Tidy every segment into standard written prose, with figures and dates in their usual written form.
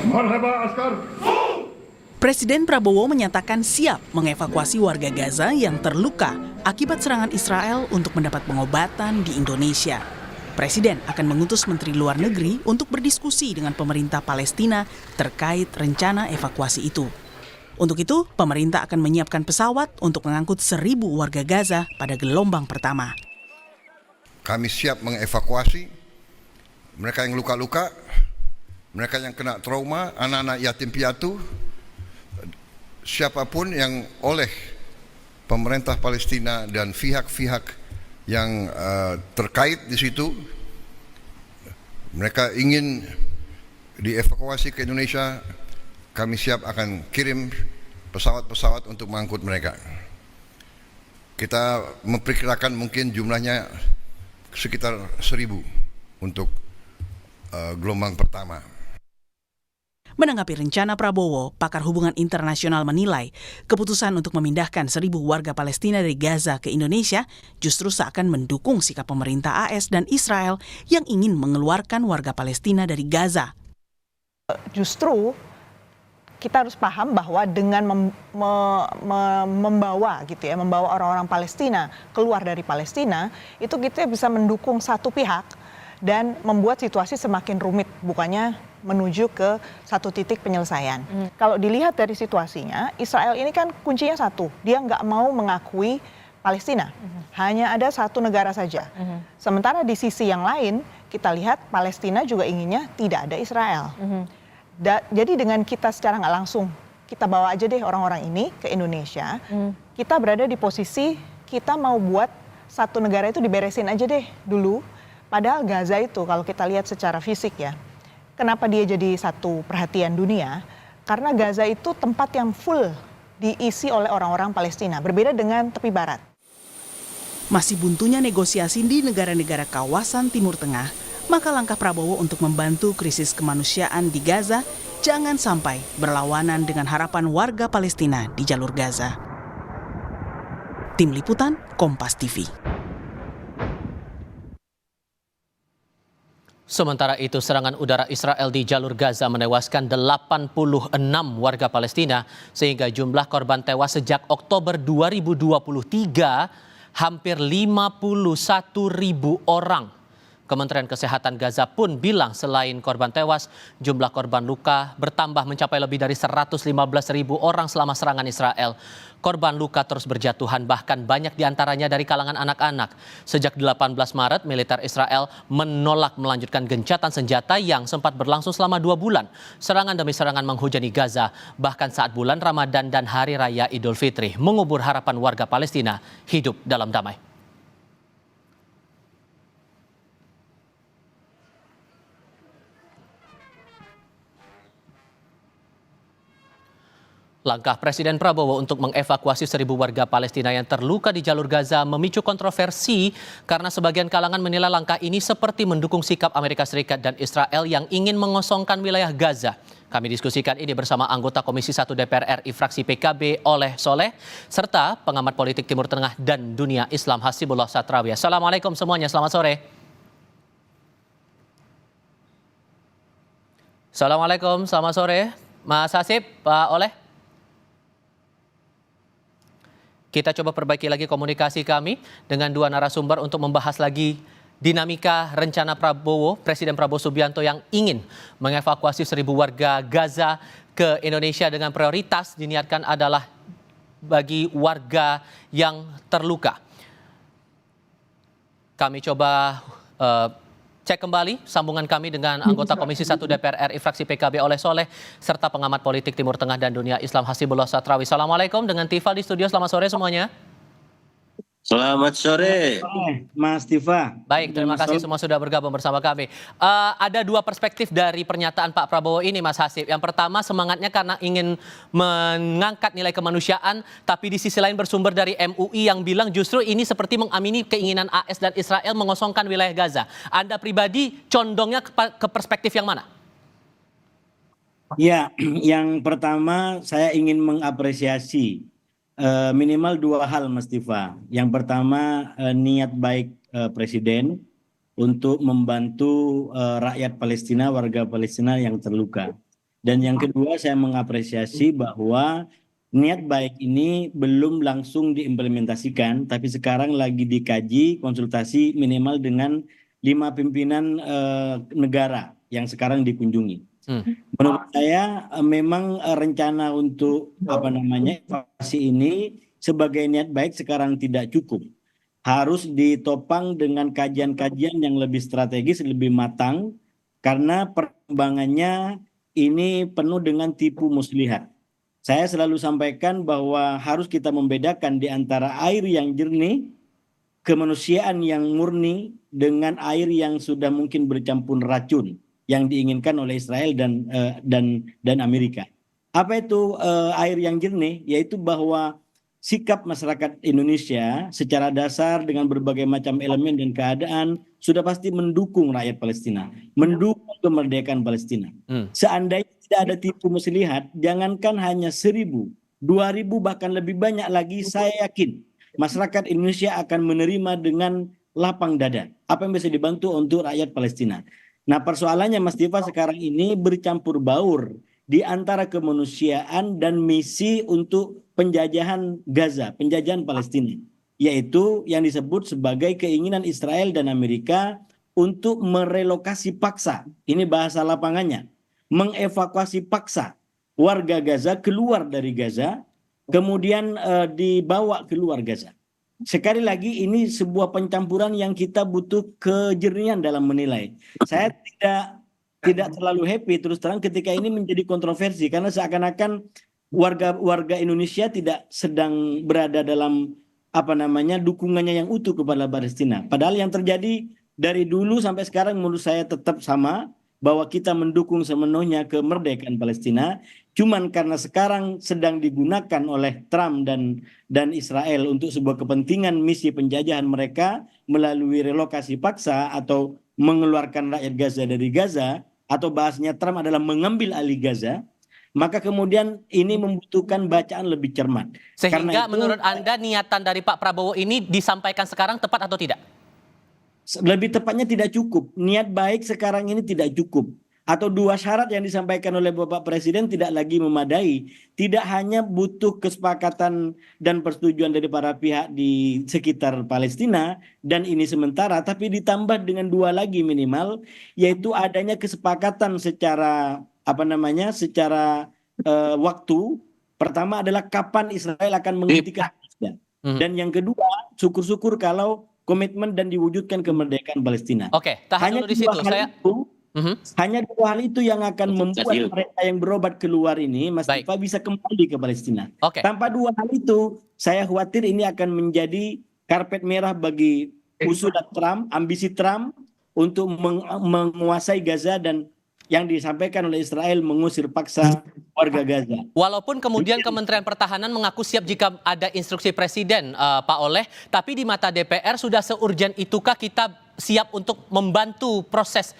Marhaba askar. Presiden Prabowo menyatakan siap mengevakuasi warga Gaza yang terluka akibat serangan Israel untuk mendapat pengobatan di Indonesia. Presiden akan mengutus Menteri Luar Negeri untuk berdiskusi dengan pemerintah Palestina terkait rencana evakuasi itu. Untuk itu, pemerintah akan menyiapkan pesawat untuk mengangkut 1.000 warga Gaza pada gelombang pertama. Kami siap mengevakuasi mereka yang luka-luka, mereka yang kena trauma, anak-anak yatim piatu, siapapun yang oleh pemerintah Palestina dan pihak-pihak yang terkait di situ, mereka ingin dievakuasi ke Indonesia, kami siap akan kirim pesawat-pesawat untuk mengangkut mereka. Kita memperkirakan mungkin jumlahnya sekitar 1.000 untuk gelombang pertama. Menanggapi rencana Prabowo, pakar hubungan internasional menilai keputusan untuk memindahkan 1.000 warga Palestina dari Gaza ke Indonesia justru seakan mendukung sikap pemerintah AS dan Israel yang ingin mengeluarkan warga Palestina dari Gaza. Justru kita harus paham bahwa dengan membawa orang-orang Palestina keluar dari Palestina, itu kita bisa mendukung satu pihak dan membuat situasi semakin rumit, bukannya menuju ke satu titik penyelesaian. Kalau dilihat dari situasinya, Israel ini kan kuncinya satu, dia nggak mau mengakui Palestina, hanya ada satu negara saja. Sementara di sisi yang lain, kita lihat Palestina juga inginnya tidak ada Israel. Jadi dengan kita secara nggak langsung, kita bawa aja deh orang-orang ini ke Indonesia, kita berada di posisi kita mau buat satu negara itu diberesin aja deh dulu. Padahal Gaza itu kalau kita lihat secara fisik ya, kenapa dia jadi satu perhatian dunia? Karena Gaza itu tempat yang full diisi oleh orang-orang Palestina, berbeda dengan tepi barat. Masih buntunya negosiasi di negara-negara kawasan Timur Tengah, maka langkah Prabowo untuk membantu krisis kemanusiaan di Gaza jangan sampai berlawanan dengan harapan warga Palestina di jalur Gaza. Tim Liputan, Kompas TV. Sementara itu, serangan udara Israel di jalur Gaza menewaskan 86 warga Palestina, sehingga jumlah korban tewas sejak Oktober 2023 hampir 51.000 orang. Kementerian Kesehatan Gaza pun bilang selain korban tewas, jumlah korban luka bertambah mencapai lebih dari 115.000 orang selama serangan Israel. Korban luka terus berjatuhan, bahkan banyak diantaranya dari kalangan anak-anak. Sejak 18 Maret, militer Israel menolak melanjutkan gencatan senjata yang sempat berlangsung selama 2 bulan. Serangan demi serangan menghujani Gaza, bahkan saat bulan Ramadan dan Hari Raya Idul Fitri, mengubur harapan warga Palestina hidup dalam damai. Langkah Presiden Prabowo untuk mengevakuasi 1.000 warga Palestina yang terluka di jalur Gaza memicu kontroversi karena sebagian kalangan menilai langkah ini seperti mendukung sikap Amerika Serikat dan Israel yang ingin mengosongkan wilayah Gaza. Kami diskusikan ini bersama anggota Komisi 1 DPR RI fraksi PKB Oleh Soleh, serta pengamat politik Timur Tengah dan dunia Islam Hasibullah Satrawi. Assalamualaikum semuanya, selamat sore. Assalamualaikum, selamat sore. Mas Hasib, Pak Oleh. Kita coba perbaiki lagi komunikasi kami dengan dua narasumber untuk membahas lagi dinamika rencana Prabowo, Presiden Prabowo Subianto yang ingin mengevakuasi 1.000 warga Gaza ke Indonesia dengan prioritas diniatkan adalah bagi warga yang terluka. Kami coba cek kembali sambungan kami dengan anggota Komisi 1 DPR RI fraksi PKB Oleh Soleh serta pengamat politik Timur Tengah dan dunia Islam Hasibullah Satrawi. Assalamualaikum, dengan Tifa di studio. Selamat sore semuanya. Selamat sore, Mas Tifa. Baik, terima kasih semua sudah bergabung bersama kami. Ada dua perspektif dari pernyataan Pak Prabowo ini, Mas Hasib. Yang pertama, semangatnya karena ingin mengangkat nilai kemanusiaan, tapi di sisi lain bersumber dari MUI yang bilang justru ini seperti mengamini keinginan AS dan Israel mengosongkan wilayah Gaza. Anda pribadi condongnya ke perspektif yang mana? Ya, yang pertama saya ingin mengapresiasi minimal dua hal, Mas Tifa. Yang pertama, niat baik Presiden untuk membantu rakyat Palestina, warga Palestina yang terluka. Dan yang kedua, saya mengapresiasi bahwa niat baik ini belum langsung diimplementasikan, tapi sekarang lagi dikaji, konsultasi minimal dengan 5 pimpinan negara yang sekarang dikunjungi. Menurut saya memang rencana untuk evakuasi ini sebagai niat baik sekarang tidak cukup. Harus ditopang dengan kajian-kajian yang lebih strategis, lebih matang, karena perkembangannya ini penuh dengan tipu muslihat. Saya selalu sampaikan bahwa harus kita membedakan di antara air yang jernih, kemanusiaan yang murni, dengan air yang sudah mungkin bercampur racun yang diinginkan oleh Israel dan Amerika. Apa itu air yang jernih? Yaitu bahwa sikap masyarakat Indonesia secara dasar dengan berbagai macam elemen dan keadaan sudah pasti mendukung rakyat Palestina, mendukung kemerdekaan Palestina. Seandainya tidak ada tipu muslihat, jangankan hanya 1.000, 2.000 bahkan lebih banyak lagi, saya yakin masyarakat Indonesia akan menerima dengan lapang dada apa yang bisa dibantu untuk rakyat Palestina. Nah, persoalannya Mas Diva sekarang ini bercampur baur di antara kemanusiaan dan misi untuk penjajahan Gaza, penjajahan Palestina, yaitu yang disebut sebagai keinginan Israel dan Amerika untuk merelokasi paksa, ini bahasa lapangannya, mengevakuasi paksa warga Gaza keluar dari Gaza, kemudian dibawa keluar Gaza. Sekali lagi ini sebuah pencampuran yang kita butuh kejernihan dalam menilai. Saya tidak terlalu happy terus terang ketika ini menjadi kontroversi, karena seakan-akan warga Indonesia tidak sedang berada dalam dukungannya yang utuh kepada Palestina. Padahal yang terjadi dari dulu sampai sekarang menurut saya tetap sama, bahwa kita mendukung sepenuhnya kemerdekaan Palestina. Cuman karena sekarang sedang digunakan oleh Trump dan Israel untuk sebuah kepentingan misi penjajahan mereka melalui relokasi paksa atau mengeluarkan rakyat Gaza dari Gaza, atau bahasanya Trump adalah mengambil alih Gaza, maka kemudian ini membutuhkan bacaan lebih cermat. Sehingga menurut Anda niatan dari Pak Prabowo ini disampaikan sekarang tepat atau tidak? Lebih tepatnya tidak cukup. Niat baik sekarang ini tidak cukup. Atau 2 syarat yang disampaikan oleh Bapak Presiden tidak lagi memadai. Tidak hanya butuh kesepakatan dan persetujuan dari para pihak di sekitar Palestina, dan ini sementara, tapi ditambah dengan 2 lagi minimal, yaitu adanya kesepakatan secara waktu. Pertama adalah kapan Israel akan menghentikan Palestina. Dan yang kedua, syukur-syukur kalau komitmen dan diwujudkan kemerdekaan Palestina. Oke, tahan dulu di situ. Hanya 2 hal itu yang akan membuat mereka yang berobat keluar ini, Mas Diva, bisa kembali ke Palestina. Tanpa 2 hal itu, saya khawatir ini akan menjadi karpet merah bagi usulan Trump, ambisi Trump untuk menguasai Gaza, dan yang disampaikan oleh Israel mengusir paksa warga Gaza. Walaupun kemudian Kementerian Pertahanan mengaku siap jika ada instruksi Presiden, Pak Oleh, tapi di mata DPR sudah seurgent itukah kita siap untuk membantu proses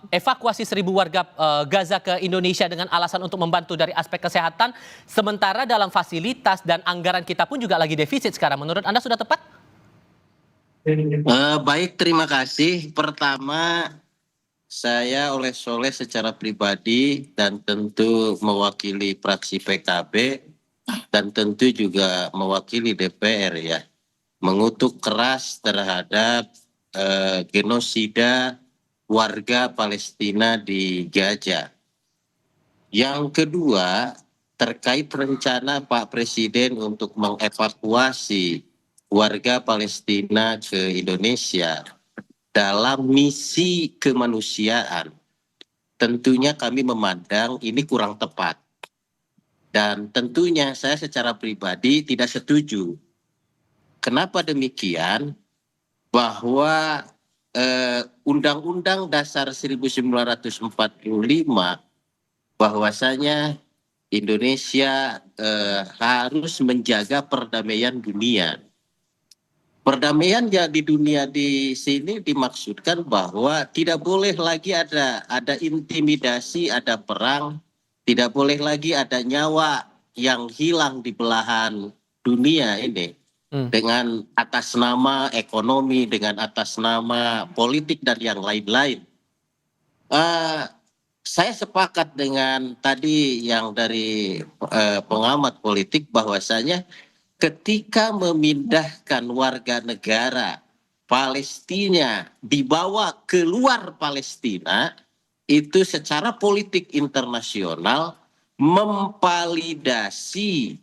evakuasi 1.000 warga Gaza ke Indonesia dengan alasan untuk membantu dari aspek kesehatan, sementara dalam fasilitas dan anggaran kita pun juga lagi defisit sekarang. Menurut Anda sudah tepat? Baik, terima kasih. Pertama, saya oleh Soleh secara pribadi dan tentu mewakili fraksi PKB dan tentu juga mewakili DPR ya, mengutuk keras terhadap genosida warga Palestina di Gaza. Yang kedua, terkait rencana Pak Presiden untuk mengevakuasi warga Palestina ke Indonesia dalam misi kemanusiaan, tentunya kami memandang ini kurang tepat. Dan tentunya saya secara pribadi tidak setuju. Kenapa demikian? Bahwa Undang-Undang Dasar 1945 bahwasanya Indonesia harus menjaga perdamaian dunia. Perdamaian ya di dunia di sini dimaksudkan bahwa tidak boleh lagi ada intimidasi, ada perang, tidak boleh lagi ada nyawa yang hilang di belahan dunia ini dengan atas nama ekonomi, dengan atas nama politik dan yang lain-lain. saya sepakat dengan tadi yang dari pengamat politik bahwasanya ketika memindahkan warga negara Palestina dibawa keluar Palestina, itu secara politik internasional memvalidasi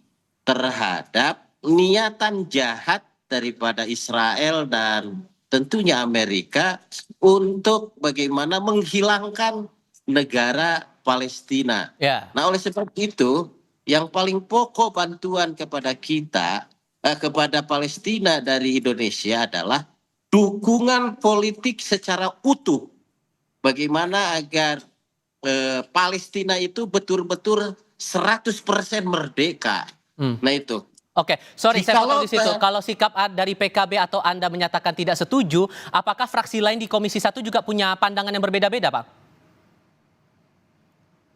terhadap niatan jahat daripada Israel dan tentunya Amerika untuk bagaimana menghilangkan negara Palestina. Ya. Nah, oleh sebab itu, yang paling pokok bantuan kepada kita, kepada Palestina dari Indonesia adalah dukungan politik secara utuh. Bagaimana agar Palestina itu betul-betul 100% merdeka. Nah itu. Oke, sorry saya potong Jikalau di situ. Kalau sikap dari PKB atau Anda menyatakan tidak setuju, apakah fraksi lain di Komisi 1 juga punya pandangan yang berbeda-beda, Pak?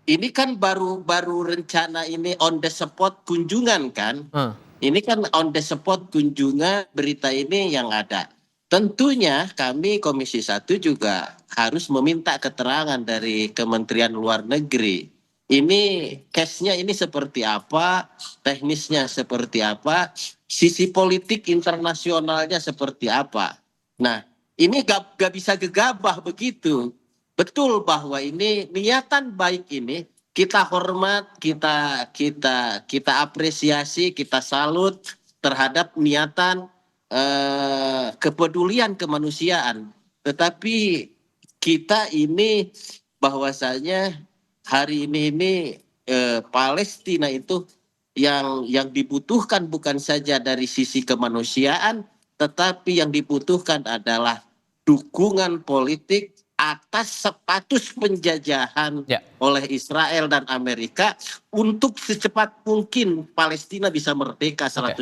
Ini kan baru rencana ini on the spot kunjungan kan? Ini kan on the spot kunjungan berita ini yang ada. Tentunya kami Komisi 1 juga harus meminta keterangan dari Kementerian Luar Negeri. Ini case-nya ini seperti apa, teknisnya seperti apa, sisi politik internasionalnya seperti apa. Nah, ini gak bisa gegabah begitu. Betul bahwa ini niatan baik ini kita hormat, kita apresiasi, kita salut terhadap niatan kepedulian kemanusiaan. Tetapi kita ini bahwasanya hari ini Palestina itu yang dibutuhkan bukan saja dari sisi kemanusiaan, tetapi yang dibutuhkan adalah dukungan politik atas status penjajahan oleh Israel dan Amerika untuk secepat mungkin Palestina bisa merdeka 100%.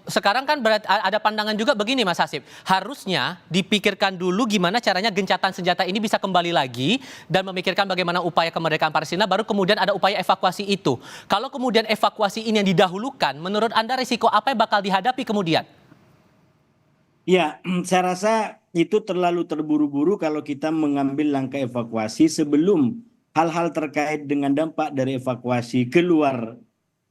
Sekarang kan ada pandangan juga begini Mas Hasib, harusnya dipikirkan dulu gimana caranya gencatan senjata ini bisa kembali lagi dan memikirkan bagaimana upaya kemerdekaan Palestina, baru kemudian ada upaya evakuasi itu. Kalau kemudian evakuasi ini yang didahulukan, menurut Anda risiko apa yang bakal dihadapi kemudian? Ya, saya rasa itu terlalu terburu-buru kalau kita mengambil langkah evakuasi sebelum hal-hal terkait dengan dampak dari evakuasi keluar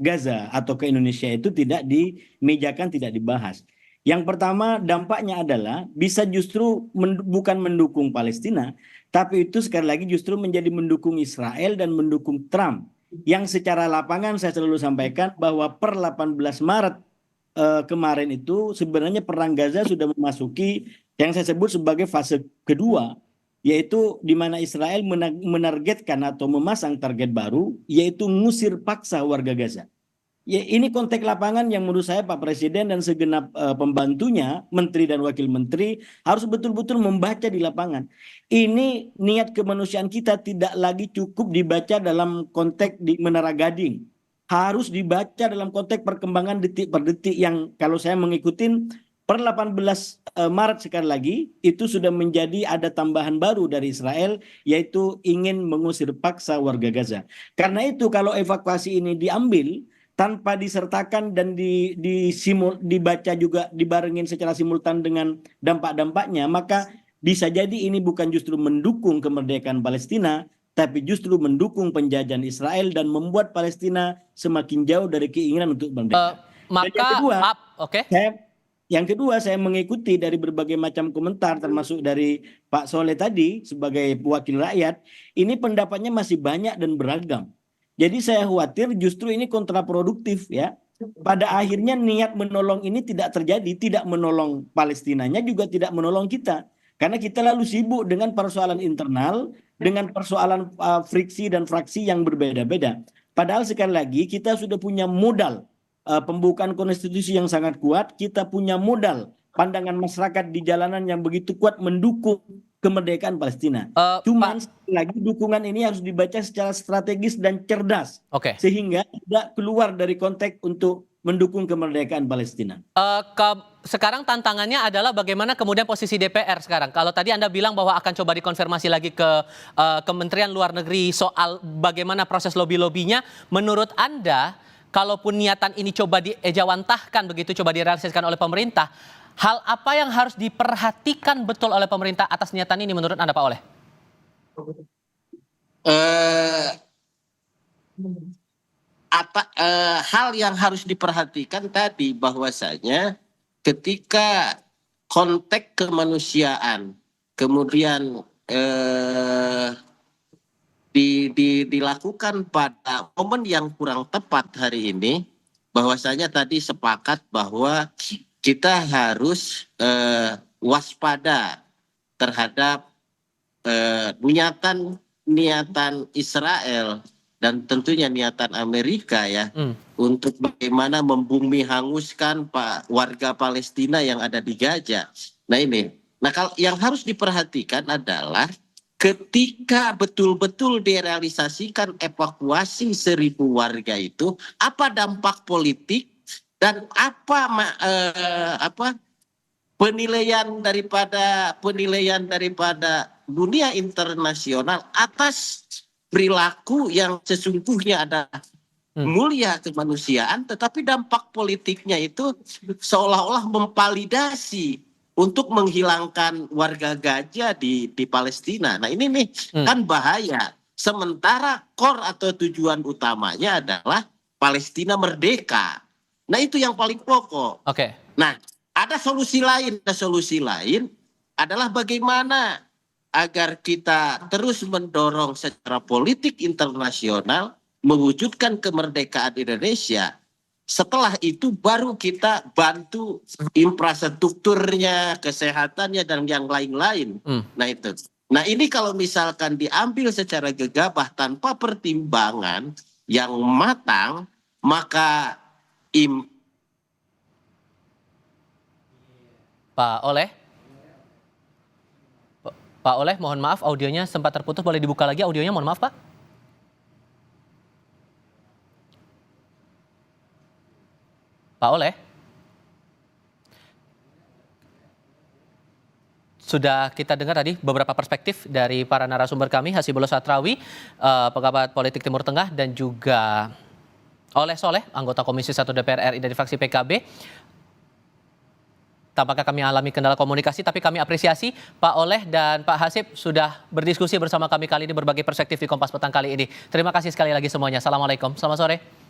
Gaza atau ke Indonesia itu tidak dimejakan, tidak dibahas. Yang pertama dampaknya adalah bisa justru bukan mendukung Palestina, tapi itu sekali lagi justru menjadi mendukung Israel dan mendukung Trump. Yang secara lapangan saya selalu sampaikan bahwa per 18 Maret kemarin itu sebenarnya perang Gaza sudah memasuki yang saya sebut sebagai fase kedua, yaitu di mana Israel menargetkan atau memasang target baru, yaitu ngusir paksa warga Gaza. Ya, ini konteks lapangan yang menurut saya Pak Presiden dan segenap pembantunya, menteri dan wakil menteri harus betul-betul membaca di lapangan. Ini niat kemanusiaan kita tidak lagi cukup dibaca dalam konteks di Menara Gading. Harus dibaca dalam konteks perkembangan detik per detik yang kalau saya mengikuti per 18 Maret sekali lagi itu sudah menjadi ada tambahan baru dari Israel, yaitu ingin mengusir paksa warga Gaza. Karena itu kalau evakuasi ini diambil tanpa disertakan dan dibaca juga dibarengin secara simultan dengan dampak-dampaknya, maka bisa jadi ini bukan justru mendukung kemerdekaan Palestina, tapi justru mendukung penjajahan Israel dan membuat Palestina semakin jauh dari keinginan untuk merdeka. Yang kedua, saya mengikuti dari berbagai macam komentar termasuk dari Pak Soleh tadi sebagai wakil rakyat, ini pendapatnya masih banyak dan beragam. Jadi saya khawatir justru ini kontraproduktif ya. Pada akhirnya niat menolong ini tidak terjadi, tidak menolong Palestinanya juga tidak menolong kita. Karena kita lalu sibuk dengan persoalan internal, dengan persoalan friksi dan fraksi yang berbeda-beda. Padahal sekali lagi kita sudah punya modal pembukaan konstitusi yang sangat kuat, kita punya modal pandangan masyarakat di jalanan yang begitu kuat mendukung kemerdekaan Palestina. Cuman lagi dukungan ini harus dibaca secara strategis dan cerdas, sehingga tidak keluar dari konteks untuk mendukung kemerdekaan Palestina. Sekarang tantangannya adalah bagaimana kemudian posisi DPR sekarang. Kalau tadi Anda bilang bahwa akan coba dikonfirmasi lagi ke Kementerian Luar Negeri soal bagaimana proses lobby-lobbynya, menurut Anda, kalaupun niatan ini coba diejawantahkan begitu, coba direalisasikan oleh pemerintah, hal apa yang harus diperhatikan betul oleh pemerintah atas niatan ini menurut Anda Pak Oleh? eh, hal yang harus diperhatikan tadi bahwasanya ketika konteks kemanusiaan kemudian dilakukan pada momen yang kurang tepat hari ini, bahwasanya tadi sepakat bahwa kita harus waspada terhadap niatan Israel dan tentunya niatan Amerika ya untuk bagaimana membumi hanguskan warga Palestina yang ada di Gaza. Nah ini, kalau yang harus diperhatikan adalah ketika betul-betul direalisasikan evakuasi 1.000 warga itu, apa dampak politik dan apa penilaian daripada dunia internasional atas perilaku yang sesungguhnya adalah mulia kemanusiaan, tetapi dampak politiknya itu seolah-olah memvalidasi untuk menghilangkan warga Gaza di Palestina. Nah ini nih kan bahaya. Sementara core atau tujuan utamanya adalah Palestina merdeka. Nah itu yang paling pokok. Oke. Nah ada solusi lain. Solusi lain adalah bagaimana agar kita terus mendorong secara politik internasional mewujudkan kemerdekaan Indonesia. Setelah itu baru kita bantu infrastrukturnya, kesehatannya, dan yang lain-lain. Nah itu. Nah ini kalau misalkan diambil secara gegabah tanpa pertimbangan yang matang, maka Pak Oleh, mohon maaf audionya sempat terputus, boleh dibuka lagi audionya, mohon maaf Pak. Pak Oleh. Sudah kita dengar tadi beberapa perspektif dari para narasumber kami, Hasibullah Satrawi, pengamat politik Timur Tengah, dan juga Oleh Soleh, anggota Komisi 1 DPR RI dari fraksi PKB. Tampaknya kami alami kendala komunikasi, tapi kami apresiasi Pak Oleh dan Pak Hasib sudah berdiskusi bersama kami kali ini, berbagi perspektif di Kompas Petang kali ini. Terima kasih sekali lagi semuanya. Assalamualaikum, selamat sore.